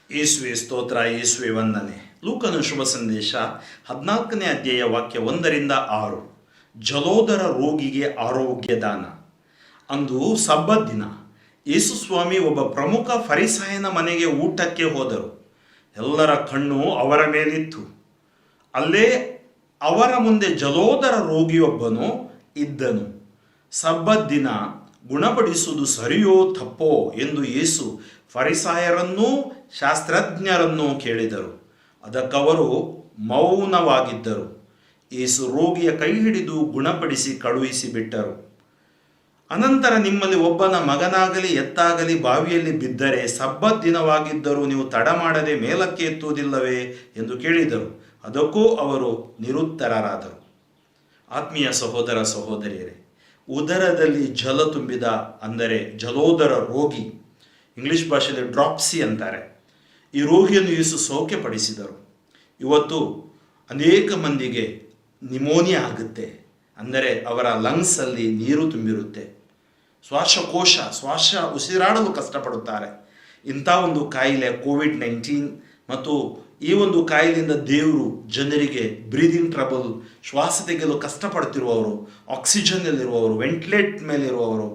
ಯೇಸುವೆ ಸ್ತೋತ್ರ, ಯೇಸುವೆ ವಂದನೆ. ಲೂಕನ ಶುಭ ಸಂದೇಶ 14ನೇ ಅಧ್ಯಾಯ ವಾಕ್ಯ 1-6. ಜಲೋದರ ರೋಗಿಗೆ ಆರೋಗ್ಯ ದಾನ. ಅಂದು ಸಬ್ಬತ್ ದಿನ. ಯೇಸು ಸ್ವಾಮಿ ಒಬ್ಬ ಪ್ರಮುಖ ಫರಿಸಾಯನ ಮನೆಗೆ ಊಟಕ್ಕೆ ಹೋದರು. ಎಲ್ಲರ ಕಣ್ಣು ಅವರ ಮೇಲಿತ್ತು. ಅಲ್ಲೇ ಅವರ ಮುಂದೆ ಜಲೋದರ ರೋಗಿಯೊಬ್ಬನು ಇದ್ದನು. ಸಬ್ಬತ್ ದಿನ ಗುಣಪಡಿಸುವುದು ಸರಿಯೋ ತಪ್ಪೋ ಎಂದು ಯೇಸು ಫರಿಸಾಯರನ್ನೂ ಶಾಸ್ತ್ರಜ್ಞರನ್ನೂ ಕೇಳಿದರು. ಅದಕ್ಕವರು ಮೌನವಾಗಿದ್ದರು. ಯೇಸು ರೋಗಿಯ ಕೈ ಹಿಡಿದು ಗುಣಪಡಿಸಿ ಕಳುಹಿಸಿಬಿಟ್ಟರು. ಅನಂತರ ನಿಮ್ಮಲ್ಲಿ ಒಬ್ಬನ ಮಗನಾಗಲಿ ಎತ್ತಾಗಲಿ ಬಾವಿಯಲ್ಲಿ ಬಿದ್ದರೆ ಸಬ್ಬತ್ ದಿನವಾಗಿದ್ದರೂ ನೀವು ತಡ ಮಾಡದೆ ಮೇಲಕ್ಕೆ ಎತ್ತುವುದಿಲ್ಲವೇ ಎಂದು ಕೇಳಿದರು. ಅದಕ್ಕೂ ಅವರು ನಿರುತ್ತರರಾದರು. ಆತ್ಮೀಯ ಸಹೋದರ ಸಹೋದರಿಯರೇ, ಉದರದಲ್ಲಿ ಜಲ ತುಂಬಿದ ಅಂದರೆ ಜಲೋದರ ರೋಗಿ, ಇಂಗ್ಲಿಷ್ ಭಾಷೆಯಲ್ಲಿ ಡ್ರಾಪ್ಸಿ ಅಂತಾರೆ, ಈ ರೋಗಿಯನ್ನು ಯೇಸು ಸೌಖ್ಯಪಡಿಸಿದರು. ಇವತ್ತು ಅನೇಕ ಮಂದಿಗೆ ನಿಮೋನಿಯಾ ಆಗುತ್ತೆ, ಅಂದರೆ ಅವರ ಲಂಗ್ಸಲ್ಲಿ ನೀರು ತುಂಬಿರುತ್ತೆ, ಶ್ವಾಸ ಉಸಿರಾಡಲು ಕಷ್ಟಪಡುತ್ತಾರೆ. ಇಂಥ ಒಂದು ಕಾಯಿಲೆ ಕೋವಿಡ್-19 ಮತ್ತು ಈ ಒಂದು ಕಾಯಿಲೆಯಿಂದ ದೇವರು ಜನರಿಗೆ ಬ್ರೀದಿಂಗ್ ಟ್ರಬಲ್, ಶ್ವಾಸ ತೆಗೆಯಲು ಕಷ್ಟಪಡ್ತಿರುವವರು, ಆಕ್ಸಿಜನ್ನಲ್ಲಿರುವವರು, ವೆಂಟಿಲೇಟ್ ಮೇಲಿರುವವರು,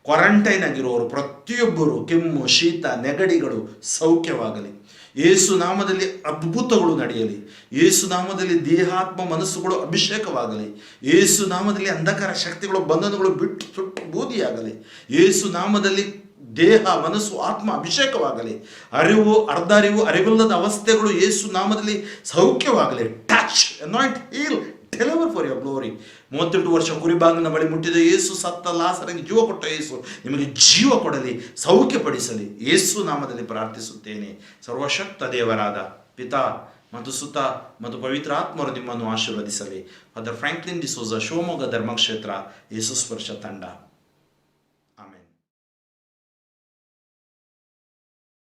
ಕ್ವಾರಂಟೈನ್ ಆಗಿರುವವರು ಪ್ರತಿಯೊಬ್ಬರು ಕೆಮ್ಮು, ಶೀತ, ನೆಗಡಿಗಳು ಸೌಖ್ಯವಾಗಲಿ. ಯೇಸು ನಾಮದಲ್ಲಿ ಅದ್ಭುತಗಳು ನಡೆಯಲಿ. ಯೇಸು ನಾಮದಲ್ಲಿ ದೇಹಾತ್ಮ ಮನಸ್ಸುಗಳು ಅಭಿಷೇಕವಾಗಲಿ. ಯೇಸು ನಾಮದಲ್ಲಿ ಅಂಧಕಾರ ಶಕ್ತಿಗಳು ಬಂಧನಗಳು ಬಿಟ್ಟು ಸುಟ್ಟು ಬೂದಿಯಾಗಲಿ. ಯೇಸು ನಾಮದಲ್ಲಿ ದೇಹ ಮನಸ್ಸು ಆತ್ಮ ಅಭಿಷೇಕವಾಗಲಿ. ಅರ್ಧ ಅರಿವಿಲ್ಲದ ಅವಸ್ಥೆಗಳು ಯೇಸು ನಾಮದಲ್ಲಿ ಸೌಖ್ಯವಾಗಲಿ. Touch, anoint, heal, deliver for your glory. 38 ವರ್ಷ ಕುರಿಬಾಗಿನ ಬಳಿ ಮುಟ್ಟಿದ ಯೇಸು, ಸತ್ತ ಲಾಸರಿಗೆ ಜೀವ ಕೊಟ್ಟ ಯೇಸು ನಿಮಗೆ ಜೀವ ಕೊಡಲಿ, ಸೌಖ್ಯಪಡಿಸಲಿ. ಯೇಸು ನಾಮದಲ್ಲಿ ಪ್ರಾರ್ಥಿಸುತ್ತೇನೆ. ಸರ್ವಶಕ್ತ ದೇವರಾದ ಪಿತಾ ಮತ್ತು ಸುತ ಮತ್ತು ಪವಿತ್ರಾತ್ಮರು ನಿಮ್ಮನ್ನು ಆಶೀರ್ವದಿಸಲಿ. ಫಾದರ್ ಫ್ರಾಂಕ್ಲಿನ್ ಡಿಸೋಜ, ಶಿವಮೊಗ್ಗ ಧರ್ಮಕ್ಷೇತ್ರ, ಯೇಸು ಸ್ಪರ್ಶ ತಂಡ. ಆಮೇನ್.